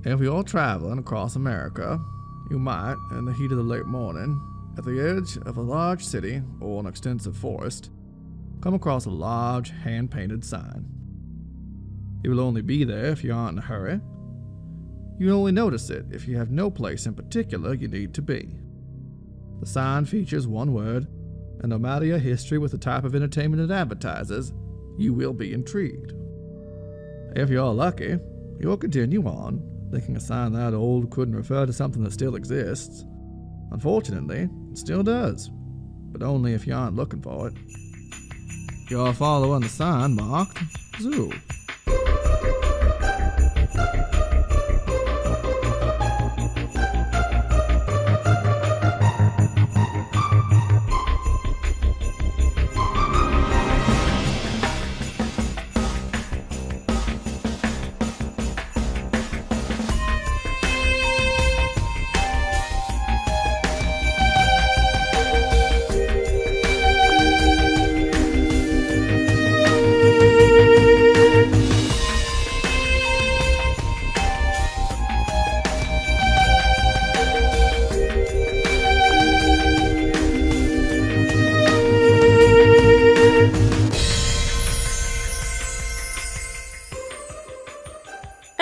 If you're traveling across America, you might, in the heat of the late morning, at the edge of a large city or an extensive forest, come across a large hand-painted sign. It will only be there if you aren't in a hurry. You only notice it if you have no place in particular you need to be. The sign features one word, and no matter your history with the type of entertainment it advertises, you will be intrigued. If you're lucky, you'll continue on, thinking a sign that old couldn't refer to something that still exists. Unfortunately, it still does, but only if you aren't looking for it. You're following the sign marked Zoo.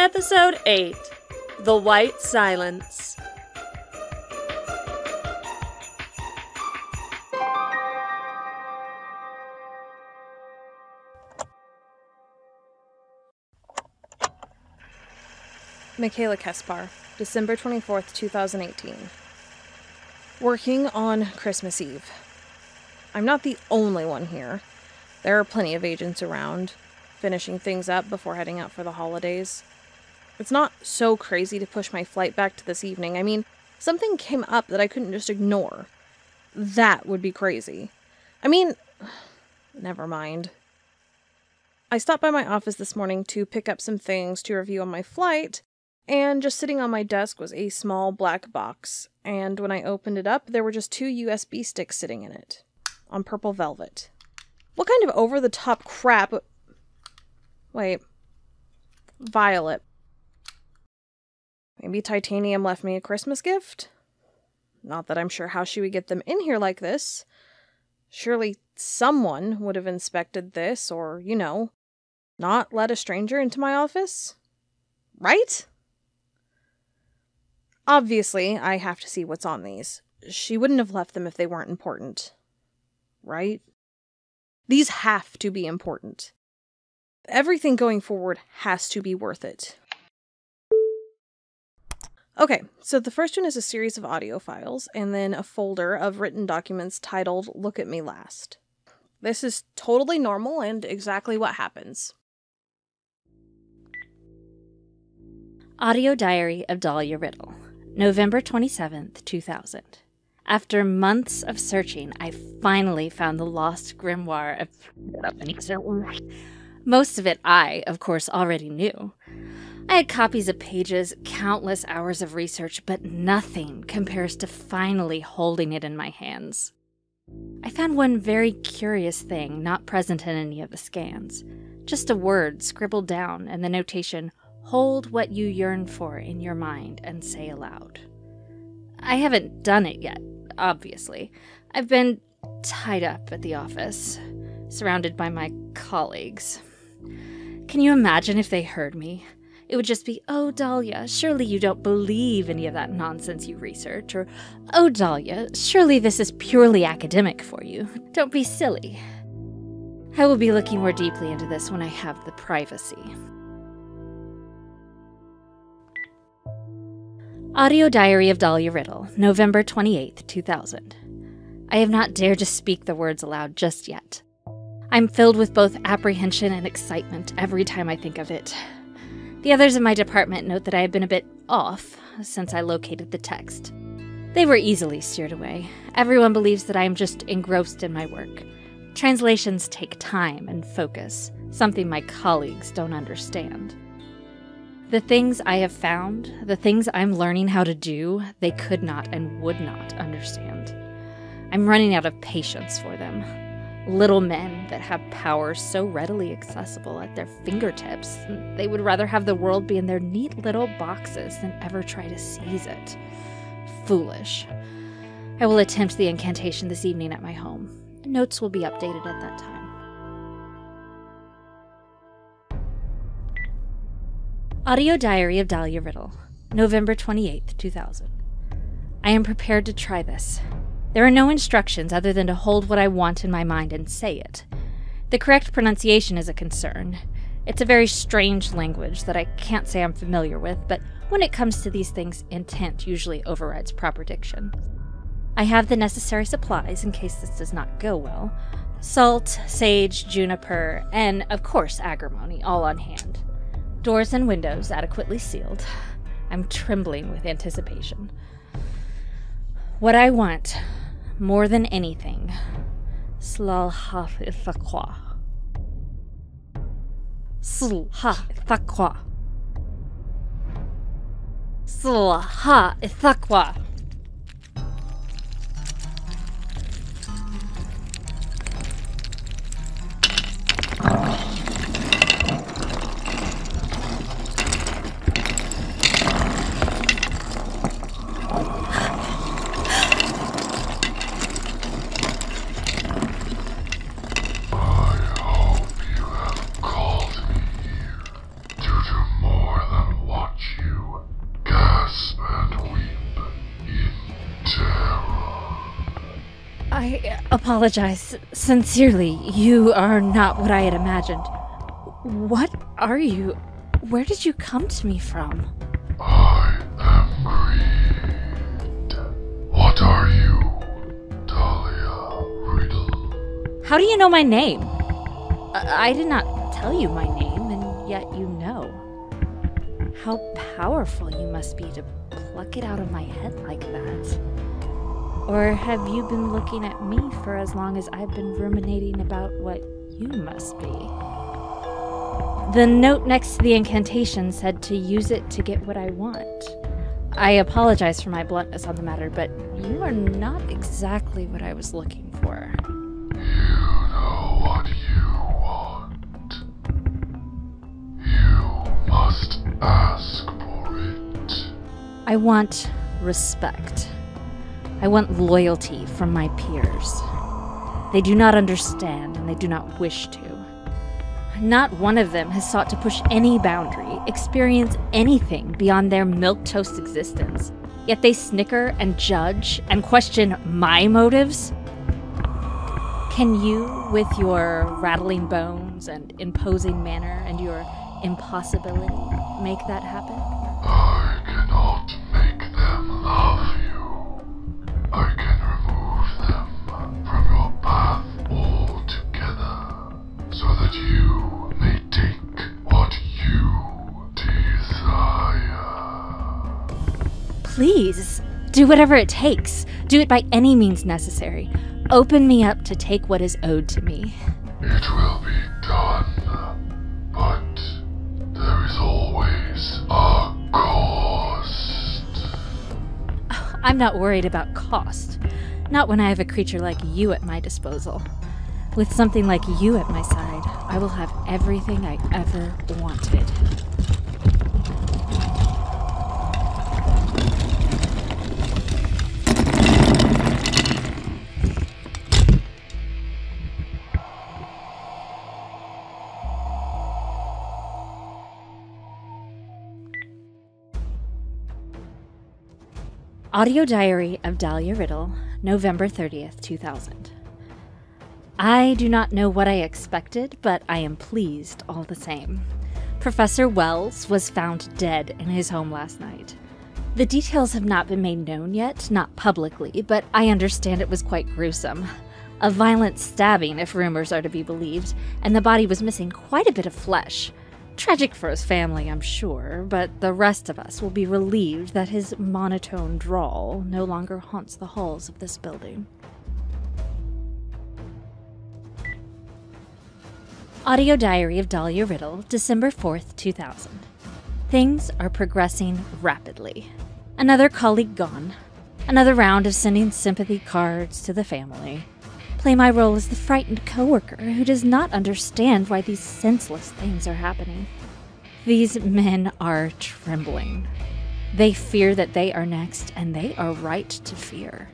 Episode 8, The White Silence. McKayla Kespar, December 24th, 2018. Working on Christmas Eve. I'm not the only one here. There are plenty of agents around, finishing things up before heading out for the holidays. It's not so crazy to push my flight back to this evening. I mean, something came up that I couldn't just ignore. That would be crazy. I mean, never mind. I stopped by my office this morning to pick up some things to review on my flight, and just sitting on my desk was a small black box, and when I opened it up, there were just 2 USB sticks sitting in it, on purple velvet. What kind of over-the-top crap... Wait. Violet. Maybe Titanium left me a Christmas gift? Not that I'm sure how she would get them in here like this. Surely someone would have inspected this or, you know, not let a stranger into my office? Right? Obviously, I have to see what's on these. She wouldn't have left them if they weren't important. Right? These have to be important. Everything going forward has to be worth it. Okay, so the first one is a series of audio files, and then a folder of written documents titled Look at Me Last. This is totally normal and exactly what happens. Audio Diary of Dahlia Riddle, November 27th, 2000. After months of searching, I finally found the lost grimoire of... Most of it I, of course, already knew. I had copies of pages, countless hours of research, but nothing compares to finally holding it in my hands. I found one very curious thing not present in any of the scans. Just a word scribbled down and the notation, "Hold what you yearn for in your mind and say aloud." I haven't done it yet, obviously. I've been tied up at the office, surrounded by my colleagues. Can you imagine if they heard me? It would just be, "Oh, Dahlia, surely you don't believe any of that nonsense you research," or, "Oh, Dahlia, surely this is purely academic for you. Don't be silly." I will be looking more deeply into this when I have the privacy. Audio Diary of Dahlia Riddle, November 28th, 2000. I have not dared to speak the words aloud just yet. I'm filled with both apprehension and excitement every time I think of it. The others in my department note that I have been a bit off since I located the text. They were easily steered away. Everyone believes that I am just engrossed in my work. Translations take time and focus, something my colleagues don't understand. The things I have found, the things I'm learning how to do, they could not and would not understand. I'm running out of patience for them. Little men that have power so readily accessible at their fingertips, they would rather have the world be in their neat little boxes than ever try to seize it. Foolish. I will attempt the incantation this evening at my home. Notes will be updated at that time. Audio Diary of Dahlia Riddle, November 28th, 2000. I am prepared to try this. There are no instructions other than to hold what I want in my mind and say it. The correct pronunciation is a concern. It's a very strange language that I can't say I'm familiar with, but when it comes to these things, intent usually overrides proper diction. I have the necessary supplies in case this does not go well. Salt, sage, juniper, and, of course, agrimony, all on hand. Doors and windows adequately sealed. I'm trembling with anticipation. What I want, more than anything, Slalha-ithaqwa. Slalha-ithaqwa. Slalha-ithaqwa. I apologize. Sincerely, you are not what I had imagined. What are you? Where did you come to me from? I am Greed. What are you, Dahlia Riddle? How do you know my name? I did not tell you my name, and yet you know. How powerful you must be to pluck it out of my head like that. Or have you been looking at me for as long as I've been ruminating about what you must be? The note next to the incantation said to use it to get what I want. I apologize for my bluntness on the matter, but you are not exactly what I was looking for. You know what you want. You must ask for it. I want respect. I want loyalty from my peers. They do not understand, and they do not wish to. Not one of them has sought to push any boundary, experience anything beyond their milquetoast existence. Yet they snicker and judge and question my motives? Can you, with your rattling bones and imposing manner and your impossibility, make that happen? I cannot make them love you. I can remove them from your path altogether, so that you may take what you desire. Please, do whatever it takes. Do it by any means necessary. Open me up to take what is owed to me. It will be done, but there is always a cost. I'm not worried about cost. Not when I have a creature like you at my disposal. With something like you at my side, I will have everything I ever wanted. Audio Diary of Dahlia Riddle, November 30th, 2000. I do not know what I expected, but I am pleased all the same. Professor Wells was found dead in his home last night. The details have not been made known yet, not publicly, but I understand it was quite gruesome. A violent stabbing, if rumors are to be believed, and the body was missing quite a bit of flesh. Tragic for his family, I'm sure, but the rest of us will be relieved that his monotone drawl no longer haunts the halls of this building. Audio Diary of Dahlia Riddle, December 4th, 2000. Things are progressing rapidly. Another colleague gone. Another round of sending sympathy cards to the family. Play my role as the frightened coworker who does not understand why these senseless things are happening. These men are trembling. They fear that they are next, and they are right to fear.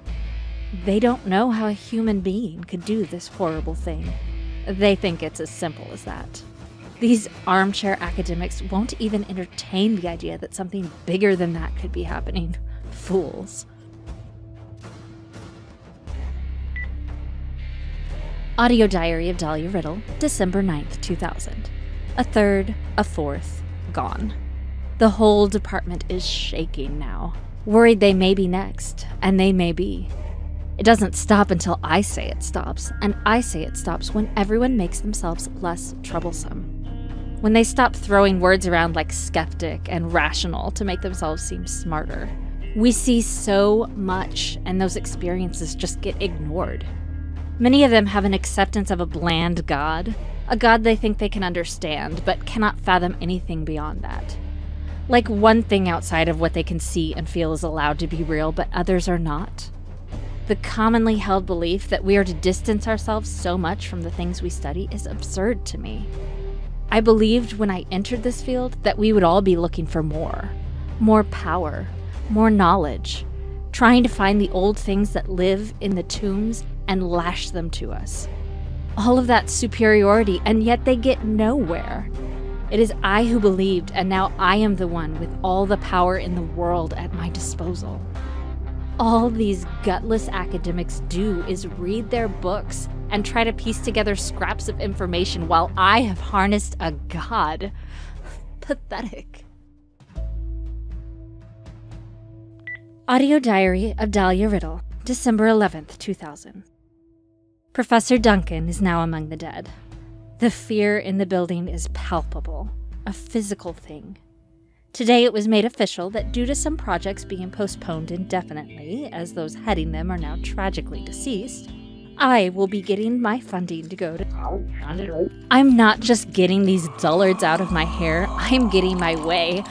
They don't know how a human being could do this horrible thing. They think it's as simple as that. These armchair academics won't even entertain the idea that something bigger than that could be happening. Fools. Audio diary of Dahlia Riddle, December 9th, 2000. A third, a fourth, gone. The whole department is shaking now, worried they may be next, and they may be. It doesn't stop until I say it stops, and I say it stops when everyone makes themselves less troublesome. When they stop throwing words around like skeptic and rational to make themselves seem smarter. We see so much, and those experiences just get ignored. Many of them have an acceptance of a bland God, a God they think they can understand, but cannot fathom anything beyond that. Like one thing outside of what they can see and feel is allowed to be real, but others are not. The commonly held belief that we are to distance ourselves so much from the things we study is absurd to me. I believed when I entered this field that we would all be looking for more power, more knowledge, trying to find the old things that live in the tombs and lash them to us. All of that superiority, and yet they get nowhere. It is I who believed, and now I am the one with all the power in the world at my disposal. All these gutless academics do is read their books and try to piece together scraps of information while I have harnessed a god. Pathetic. Audio diary of Dahlia Riddle, December 11th, 2000. Professor Duncan is now among the dead. The fear in the building is palpable, a physical thing. Today it was made official that due to some projects being postponed indefinitely, as those heading them are now tragically deceased, I will be getting my funding to go to... I'm not just getting these dullards out of my hair, I'm getting my way.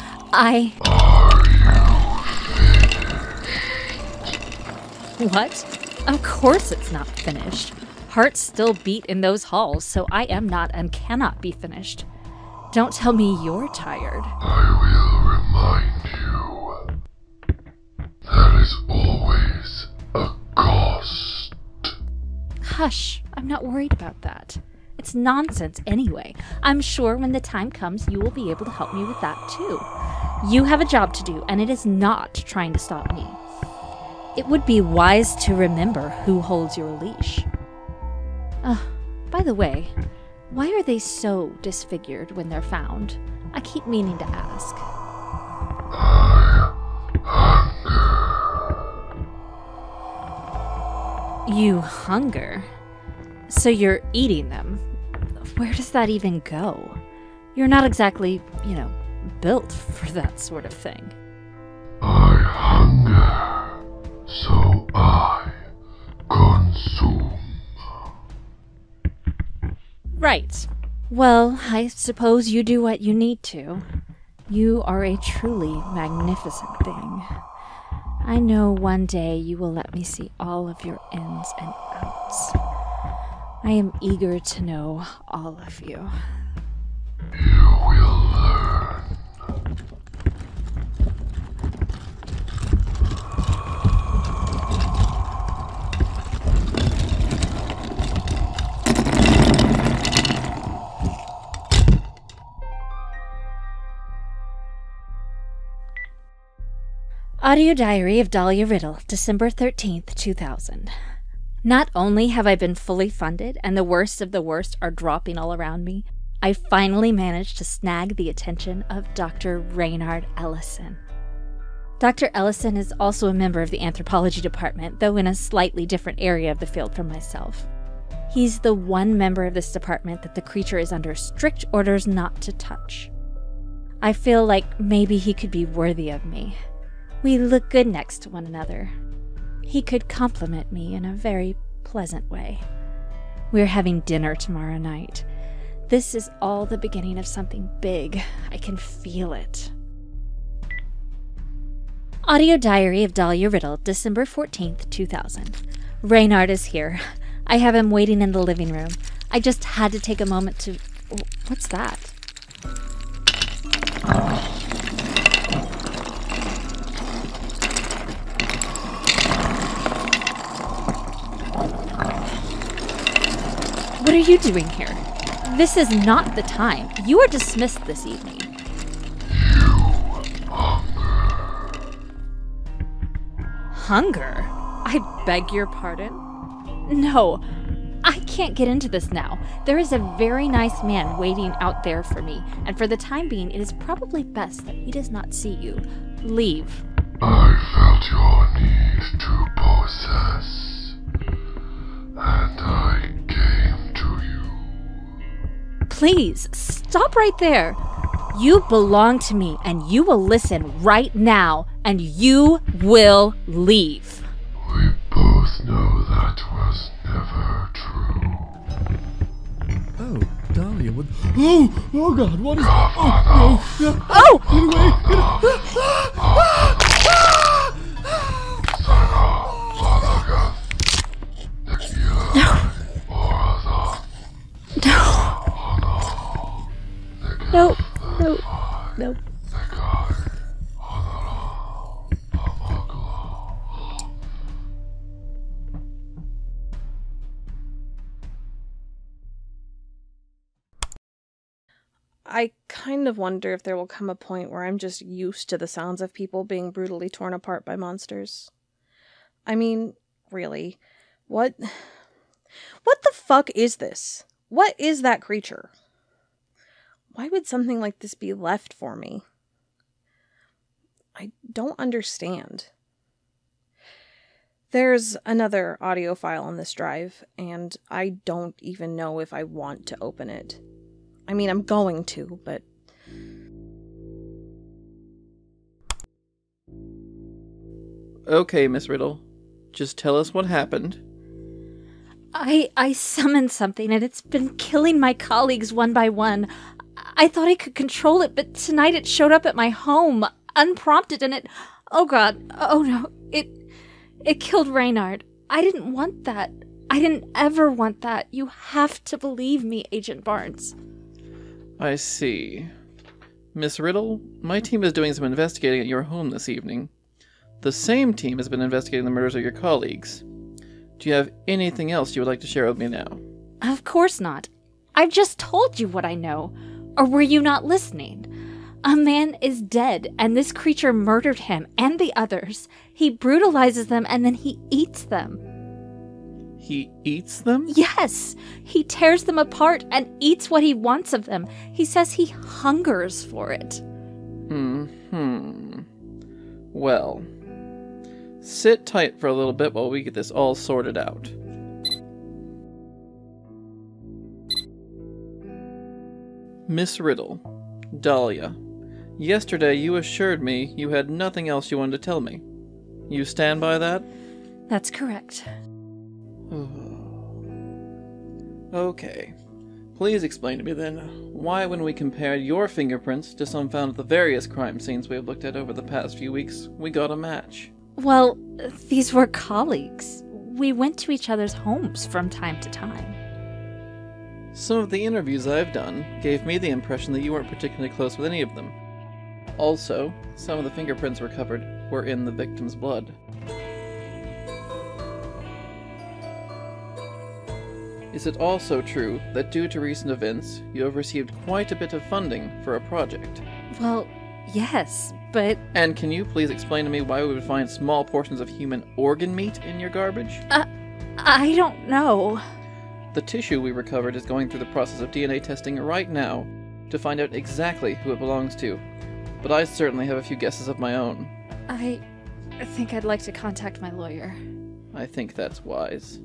What? Of course it's not finished. Hearts still beat in those halls, so I am not and cannot be finished. Don't tell me you're tired. I will remind you. There is always a cost. Hush, I'm not worried about that. It's nonsense anyway. I'm sure when the time comes, you will be able to help me with that too. You have a job to do, and it is not trying to stop me. It would be wise to remember who holds your leash. By the way, why are they so disfigured when they're found? I keep meaning to ask. You hunger? So you're eating them? Where does that even go? You're not exactly, built for that sort of thing. I hunger, so I consume. Right. Well, I suppose you do what you need to. You are a truly magnificent thing. I know one day you will let me see all of your ins and outs. I am eager to know all of you. You will learn. Audio diary of Dahlia Riddle, December 13th, 2000. Not only have I been fully funded and the worst of the worst are dropping all around me, I finally managed to snag the attention of Dr. Reynard Ellison. Dr. Ellison is also a member of the anthropology department, though in a slightly different area of the field from myself. He's the one member of this department that the creature is under strict orders not to touch. I feel like maybe he could be worthy of me. We look good next to one another. He could compliment me in a very pleasant way. We're having dinner tomorrow night. This is all the beginning of something big. I can feel it. Audio diary of Dahlia Riddle, December 14th, 2000. Reynard is here. I have him waiting in the living room. I just had to take a moment to... What's that? What are you doing here? This is not the time. You are dismissed this evening. Hunger? I beg your pardon? No, I can't get into this now. There is a very nice man waiting out there for me, and for the time being, it is probably best that he does not see you. Leave. I felt your need to possess, and I came to you. Please, stop right there. You belong to me, and you will listen right now, and you will leave. We both know that was never true. Oh, Dahlia, what? Oh God, what is? Oh, no, no. Oh! No. No. No. I kind of wonder if there will come a point where I'm just used to the sounds of people being brutally torn apart by monsters. I mean, really, what the fuck is this? What is that creature? Why would something like this be left for me? I don't understand. There's another audio file on this drive, and I don't even know if I want to open it. I mean, I'm going to, but... Okay, Miss Riddle. Just tell us what happened. I summoned something, and it's been killing my colleagues one by one. I thought I could control it, but tonight it showed up at my home, unprompted, and it... Oh God. Oh no. It killed Reynard. I didn't want that. I didn't ever want that. You have to believe me, Agent Barnes. I see. Miss Riddle, my team is doing some investigating at your home this evening. The same team has been investigating the murders of your colleagues. Do you have anything else you would like to share with me now? Of course not. I've just told you what I know. Or were you not listening? A man is dead, and this creature murdered him and the others. He brutalizes them, and then he eats them. He eats them? Yes! He tears them apart and eats what he wants of them. He says he hungers for it. Well, sit tight for a little bit while we get this all sorted out. Miss Riddle, Dahlia, yesterday you assured me you had nothing else you wanted to tell me. You stand by that? That's correct. Okay. Please explain to me then, why when we compared your fingerprints to some found at the various crime scenes we have looked at over the past few weeks, we got a match? Well, these were colleagues. We went to each other's homes from time to time. Some of the interviews I've done gave me the impression that you weren't particularly close with any of them. Also, some of the fingerprints recovered were in the victim's blood. Is it also true that due to recent events, you have received quite a bit of funding for a project? Well, yes, but... And can you please explain to me why we would find small portions of human organ meat in your garbage? I don't know. The tissue we recovered is going through the process of DNA testing right now to find out exactly who it belongs to, but I certainly have a few guesses of my own. I think I'd like to contact my lawyer. I think that's wise.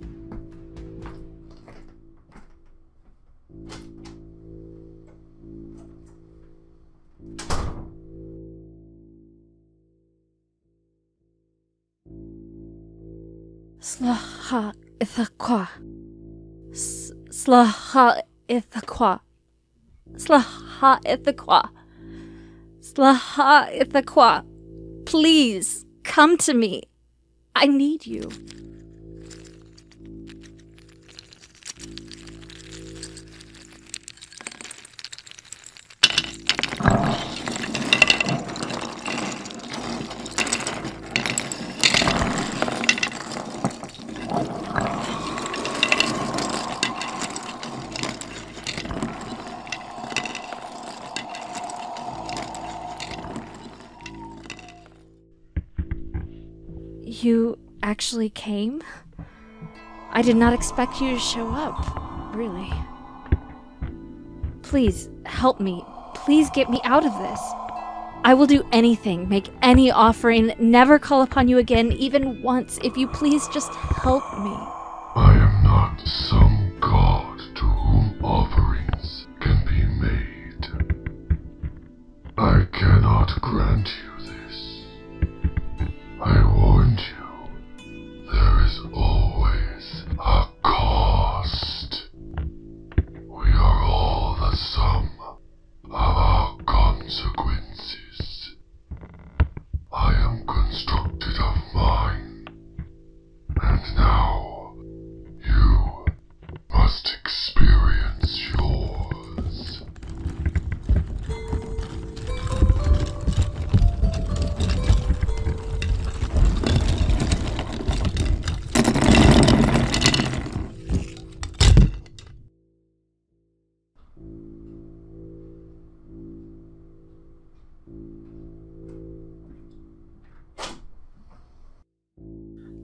Slaha ithaqwa. Slaha ithaqwa. Slaha ithaqwa. Slaha ithaqwa. Please, come to me. I need you. You actually came? I did not expect you to show up, really. Please, help me. Please get me out of this. I will do anything, make any offering, never call upon you again, even once, if you please just help me. I am not some god to whom offerings can be made. I cannot grant you this. I warned you. There is always a cost. We are all the sum of our consequences. I am constructed of mine, and now you must experience yours.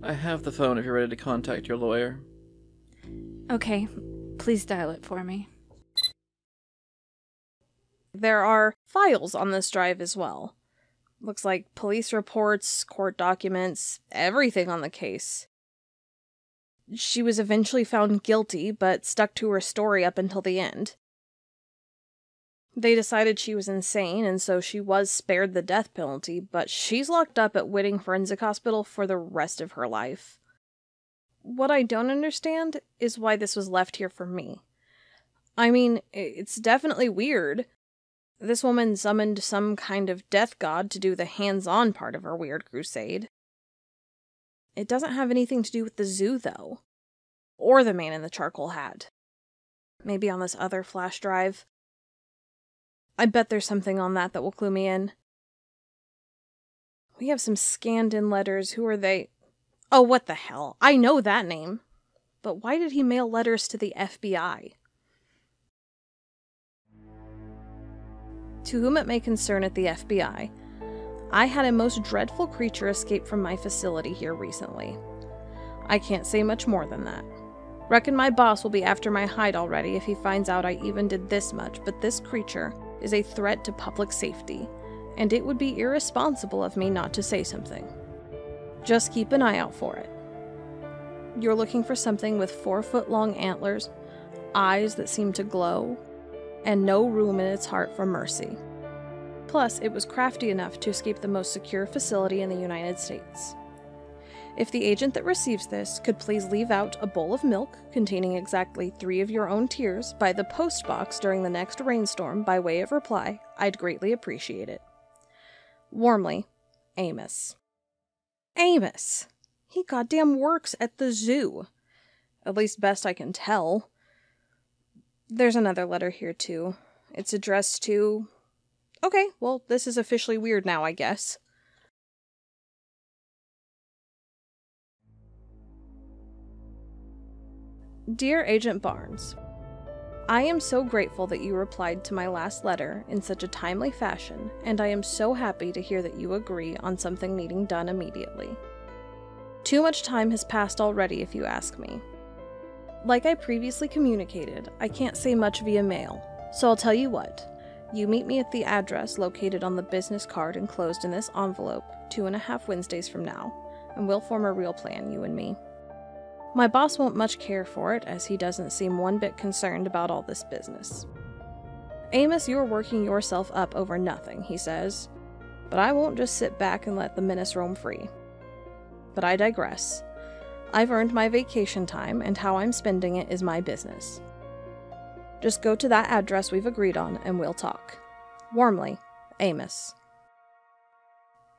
I have the phone if you're ready to contact your lawyer. Okay, please dial it for me. There are files on this drive as well. Looks like police reports, court documents, everything on the case. She was eventually found guilty, but stuck to her story up until the end. They decided she was insane, and so she was spared the death penalty, but she's locked up at Whitting Forensic Hospital for the rest of her life. What I don't understand is why this was left here for me. I mean, it's definitely weird. This woman summoned some kind of death god to do the hands-on part of her weird crusade. It doesn't have anything to do with the zoo, though. Or the man in the charcoal hat. Maybe on this other flash drive. I bet there's something on that will clue me in. We have some scanned-in letters. Who are they? Oh, what the hell. I know that name. But why did he mail letters to the FBI? To whom it may concern at the FBI, I had a most dreadful creature escape from my facility here recently. I can't say much more than that. Reckon my boss will be after my hide already if he finds out I even did this much, but this creature is a threat to public safety, and it would be irresponsible of me not to say something. Just keep an eye out for it. You're looking for something with 4-foot-long antlers, eyes that seem to glow, and no room in its heart for mercy. Plus, it was crafty enough to escape the most secure facility in the United States. If the agent that receives this could please leave out a bowl of milk containing exactly 3 of your own tears by the post box during the next rainstorm by way of reply, I'd greatly appreciate it. Warmly, Amos. Amos! He goddamn works at the zoo. At least best I can tell. There's another letter here, too. It's addressed to... Okay, well, this is officially weird now, I guess. Dear Agent Barnes, I am so grateful that you replied to my last letter in such a timely fashion, and I am so happy to hear that you agree on something needing done immediately. Too much time has passed already, if you ask me. Like I previously communicated, I can't say much via mail, so I'll tell you what. You meet me at the address located on the business card enclosed in this envelope 2.5 Wednesdays from now, and we'll form a real plan, you and me. My boss won't much care for it, as he doesn't seem one bit concerned about all this business. Amos, you're working yourself up over nothing, he says, but I won't just sit back and let the menace roam free. But I digress. I've earned my vacation time, and how I'm spending it is my business. Just go to that address we've agreed on, and we'll talk. Warmly, Amos.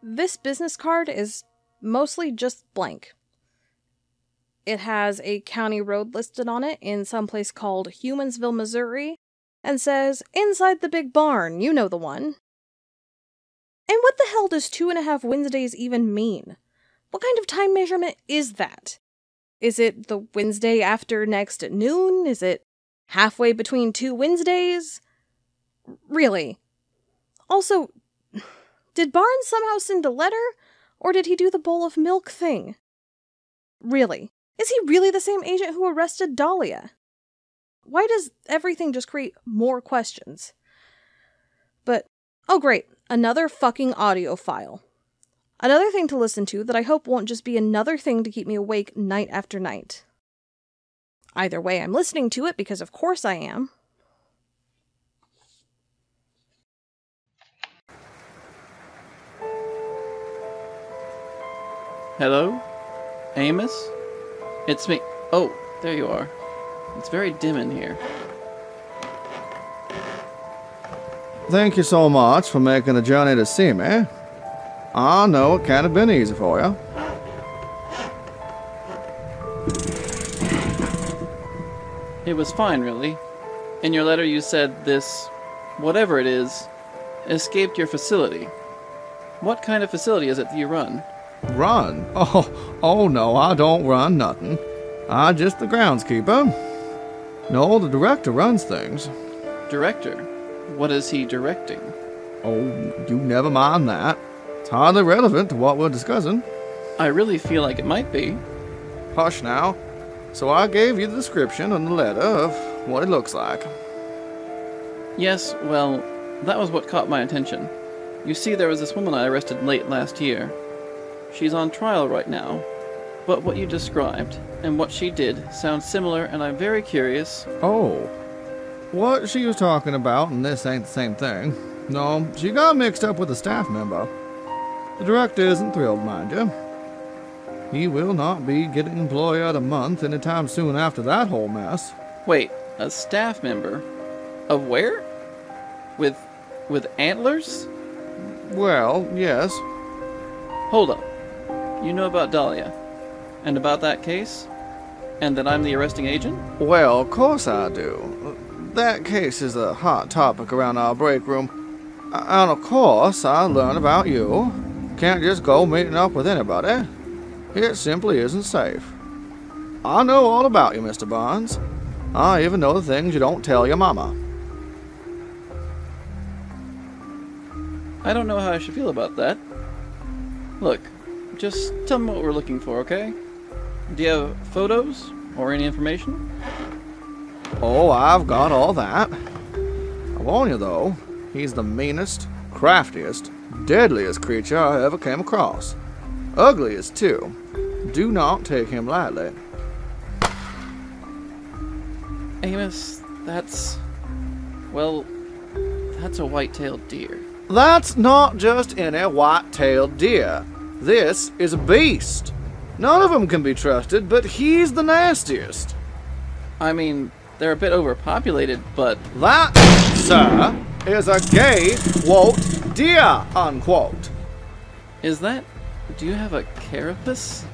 This business card is mostly just blank. It has a county road listed on it in some place called Humansville, Missouri, and says, "Inside the big barn, you know the one." And what the hell does 2.5 Wednesdays even mean? What kind of time measurement is that? Is it the Wednesday after next at noon? Is it halfway between 2 Wednesdays? Really? Also, did Barnes somehow send a letter? Or did he do the bowl of milk thing? Really? Is he really the same agent who arrested Dahlia? Why does everything just create more questions? But, oh great, another fucking audio file. Another thing to listen to that I hope won't just be another thing to keep me awake night after night. Either way, I'm listening to it because of course I am. Hello? Amos? It's me. Oh, there you are. It's very dim in here. Thank you so much for making the journey to see me. I know it can't have been easy for you. It was fine, really. In your letter you said this, whatever it is, escaped your facility. What kind of facility is it that you run? Run? Oh no, I don't run nothing. I just the groundskeeper. No, the director runs things. Director? What is he directing? Oh, you never mind that. It's hardly relevant to what we're discussing. I really feel like it might be. Hush now. So I gave you the description in the letter of what it looks like. Yes, well, that was what caught my attention. You see, there was this woman I arrested late last year. She's on trial right now. But what you described and what she did sounds similar, and I'm very curious. Oh. What she was talking about, and this ain't the same thing. No, she got mixed up with a staff member. The director isn't thrilled, mind you. He will not be getting employee of the month anytime soon after that whole mess. Wait, a staff member? Of where? With antlers? Well, yes. Hold up. You know about Dahlia? And about that case? And that I'm the arresting agent? Well, of course I do. That case is a hot topic around our break room. And of course, I learn about you. Can't just go meeting up with anybody. It simply isn't safe. I know all about you, Mr. Barnes. I even know the things you don't tell your mama. I don't know how I should feel about that. Look, just tell me what we're looking for, okay? Do you have photos or any information? Oh, I've got all that. I warn you, though, he's the meanest, craftiest, deadliest creature I ever came across. Ugliest, too. Do not take him lightly. Amos, that's a white-tailed deer. That's not just any white-tailed deer. This is a beast. None of them can be trusted, but he's the nastiest. I mean, they're a bit overpopulated, but... That, sir, is a gay, quote, deer, unquote. Is that... Do you have a carapace?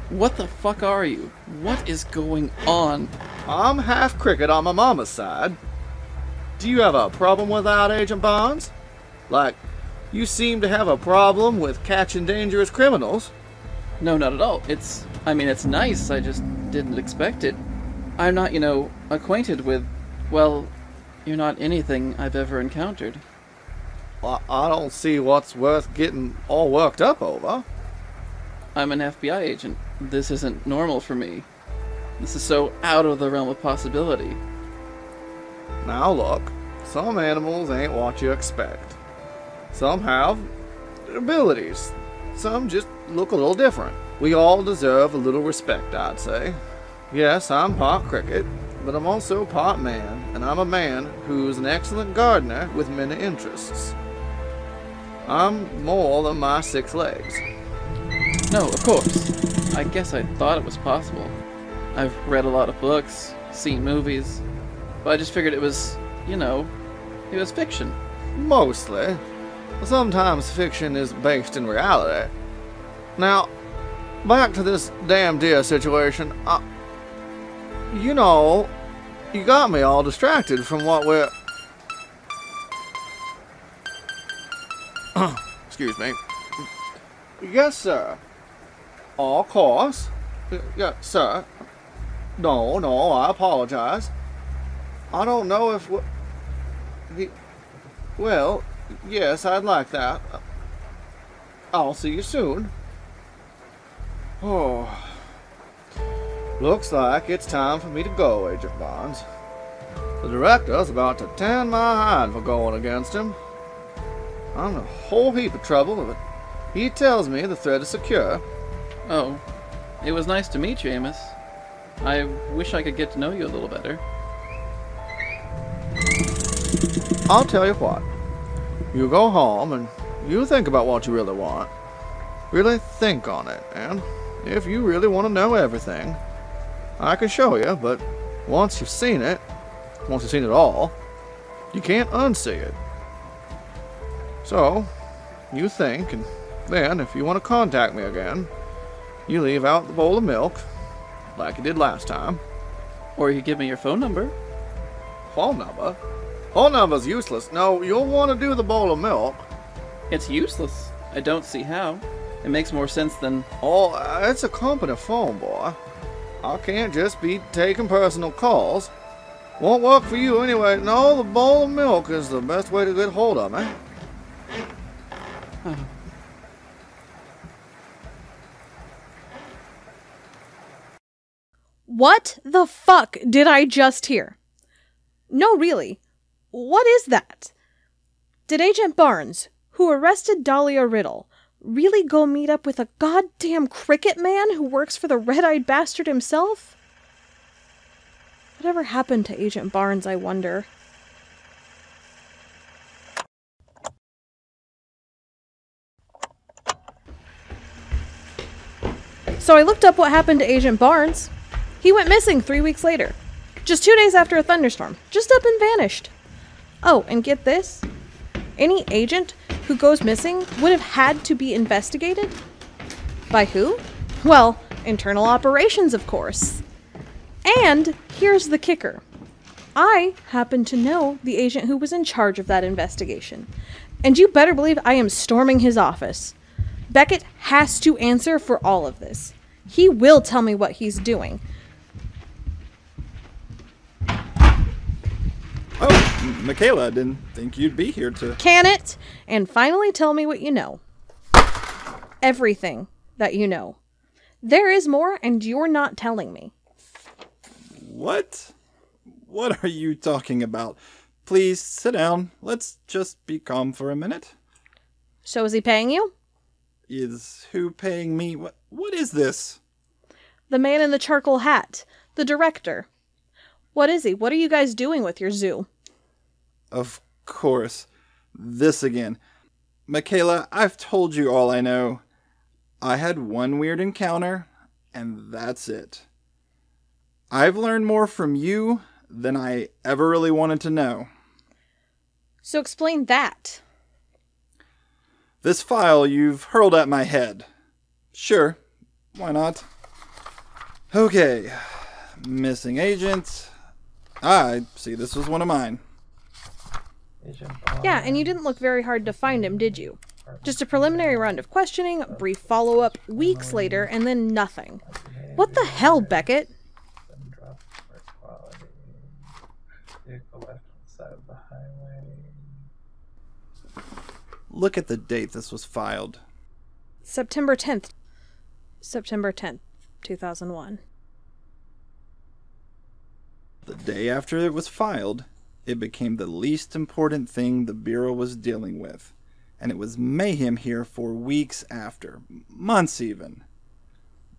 What the fuck are you? What is going on? I'm half cricket on my mama's side. Do you have a problem with that, Agent Barnes? Like, you seem to have a problem with catching dangerous criminals. No, not at all. It's nice. I just didn't expect it. I'm not, acquainted with... Well, you're not anything I've ever encountered. Well, I don't see what's worth getting all worked up over. I'm an FBI agent. This isn't normal for me. This is so out of the realm of possibility. Now look, some animals ain't what you expect. Some have abilities. Some just look a little different. We all deserve a little respect, I'd say. Yes, I'm part cricket, but I'm also part man, and I'm a man who's an excellent gardener with many interests. I'm more than my 6 legs. No, of course. I guess I thought it was possible. I've read a lot of books, seen movies, but I just figured it was, it was fiction. Mostly. Sometimes fiction is based in reality. Now, back to this damn deer situation. You got me all distracted from what we're... Excuse me. Yes, sir. Of course. Yes, sir. No, I apologize. I don't know if well, yes, I'd like that. I'll see you soon. Oh, looks like it's time for me to go, Agent Barnes. The director's about to tan my hide for going against him. I'm in a whole heap of trouble, but he tells me the threat is secure. Oh, it was nice to meet you, Amos. I wish I could get to know you a little better. I'll tell you what. You go home and you think about what you really want. Really think on it, and if you really want to know everything, I can show you, but once you've seen it all, you can't unsee it. So, you think, and then if you want to contact me again, you leave out the bowl of milk, like you did last time. Or you give me your phone number. Phone number? Phone number's useless. No, you'll want to do the bowl of milk. It's useless. I don't see how. It makes more sense than... Oh, it's a company phone, boy. I can't just be taking personal calls. Won't work for you anyway. No, the bowl of milk is the best way to get hold of me. What the fuck did I just hear? No, really. What is that? Did Agent Barnes, who arrested Dahlia Riddle, really go meet up with a goddamn cricket man who works for the red-eyed bastard himself? Whatever happened to Agent Barnes, I wonder? So I looked up what happened to Agent Barnes. He went missing 3 weeks later. Just 2 days after a thunderstorm. Just up and vanished. Oh, and get this. Any agent who goes missing would have had to be investigated. By who? Well, internal operations, of course. And here's the kicker. I happen to know the agent who was in charge of that investigation. And you better believe I am storming his office. Beckett has to answer for all of this. He will tell me what he's doing. Oh, McKayla, I didn't think you'd be here to... Can it? And finally tell me what you know. Everything that you know. There is more, and you're not telling me. What? What are you talking about? Please, sit down. Let's just be calm for a minute. So is he paying you? Is who paying me? What is this? The man in the charcoal hat. The director. What is he? What are you guys doing with your zoo? Of course. This again. McKayla, I've told you all I know. I had one weird encounter, and that's it. I've learned more from you than I ever really wanted to know. So explain that. This file you've hurled at my head. Sure, why not? Okay, missing agent. I see this was one of mine. Yeah, and you didn't look very hard to find him, did you? Just a preliminary round of questioning, brief follow-up, weeks later, and then nothing. What the hell, Beckett? Look at the date this was filed. September 10th, 2001. The day after it was filed, it became the least important thing the Bureau was dealing with. And it was mayhem here for weeks after, months even.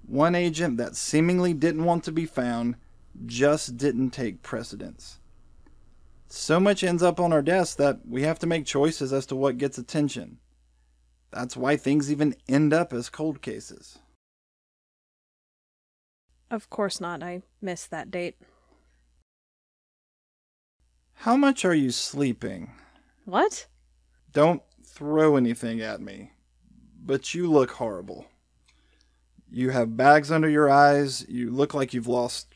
One agent that seemingly didn't want to be found just didn't take precedence. So much ends up on our desk that we have to make choices as to what gets attention. That's why things even end up as cold cases. Of course not. I missed that date. How much are you sleeping? What? Don't throw anything at me, but you look horrible. You have bags under your eyes. You look like you've lost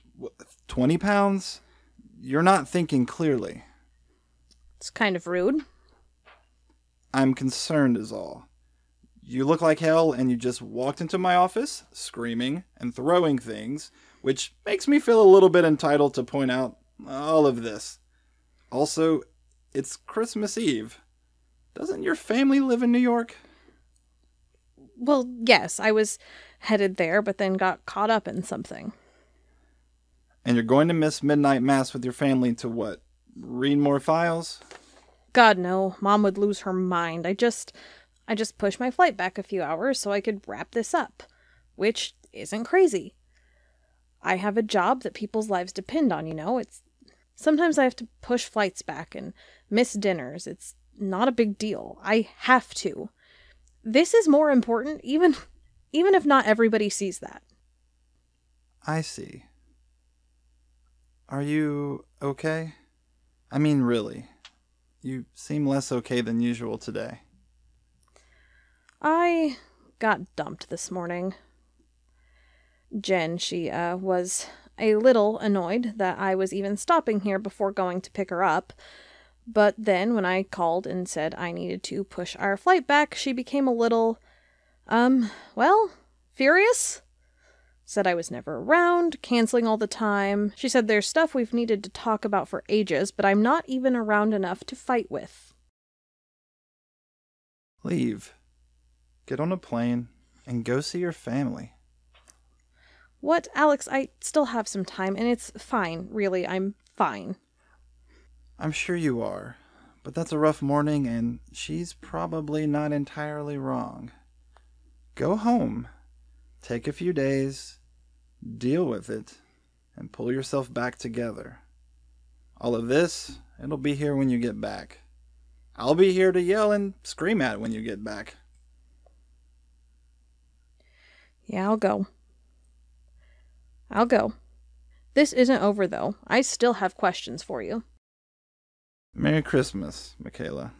20 pounds. You're not thinking clearly. It's kind of rude. I'm concerned is all. You look like hell and you just walked into my office screaming and throwing things, which makes me feel a little bit entitled to point out all of this. Also, it's Christmas Eve. Doesn't your family live in New York? Well, yes, I was headed there, but then got caught up in something. And you're going to miss midnight mass with your family to what? Read more files? God, no. Mom would lose her mind. I just pushed my flight back a few hours so I could wrap this up, which isn't crazy. I have a job that people's lives depend on, you know? Sometimes I have to push flights back and miss dinners. It's not a big deal. I have to. This is more important, even if not everybody sees that. I see. Are you okay? I mean, really. You seem less okay than usual today. I got dumped this morning. Jen, she was a little annoyed that I was even stopping here before going to pick her up. But then when I called and said I needed to push our flight back, she became a little, furious. Said I was never around, canceling all the time. She said there's stuff we've needed to talk about for ages, but I'm not even around enough to fight with. Leave. Get on a plane and go see your family. What, Alex? I still have some time, and it's fine. Really, I'm fine. I'm sure you are, but that's a rough morning, and she's probably not entirely wrong. Go home. Take a few days, deal with it, and pull yourself back together. All of this, it'll be here when you get back. I'll be here to yell and scream at when you get back. Yeah, I'll go. This isn't over, though. I still have questions for you. Merry Christmas, McKayla.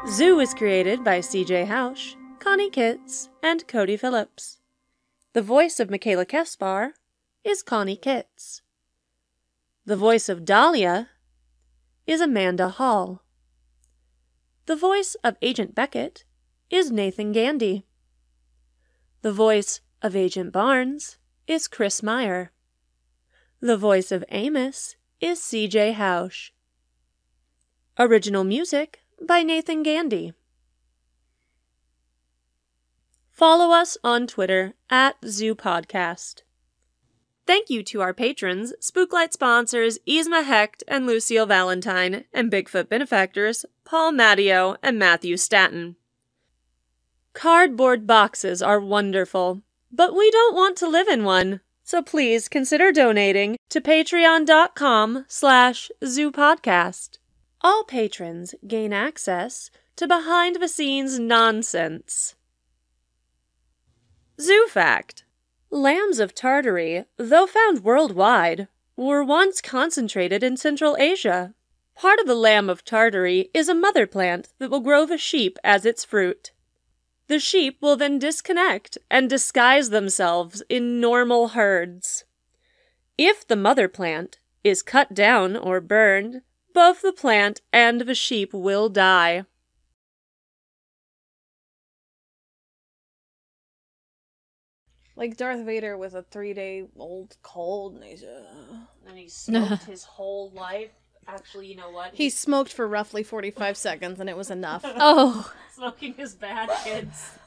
Zoo is created by C.J. Housh, Connie Kitts, and Codi Phillips. The voice of McKayla Kespar is Connie Kitts. The voice of Dahlia is Amanda Hall. The voice of Agent Beckett is Nathan Gandy. The voice of Agent Barnes is Chris Meier. The voice of Amos is C.J. Housh. Original music by Nathan Gandy. Follow us on Twitter @ZooPodcast. Thank you to our patrons, Spooklight sponsors Yzma Hecht and Lucille Valentine, and Bigfoot benefactors Paul Matteo and Matthew Staton. Cardboard boxes are wonderful, but we don't want to live in one, so please consider donating to patreon.com/ZooPodcast. All patrons gain access to behind-the-scenes nonsense. Zoo fact: lambs of Tartary, though found worldwide, were once concentrated in Central Asia. Part of the lamb of Tartary is a mother plant that will grow the sheep as its fruit. The sheep will then disconnect and disguise themselves in normal herds. If the mother plant is cut down or burned, both the plant and the sheep will die. Like Darth Vader with a 3-day-old cold, and he smoked his whole life. Actually, you know what? He smoked for roughly 45 seconds, and it was enough. Oh. Smoking is bad, kids.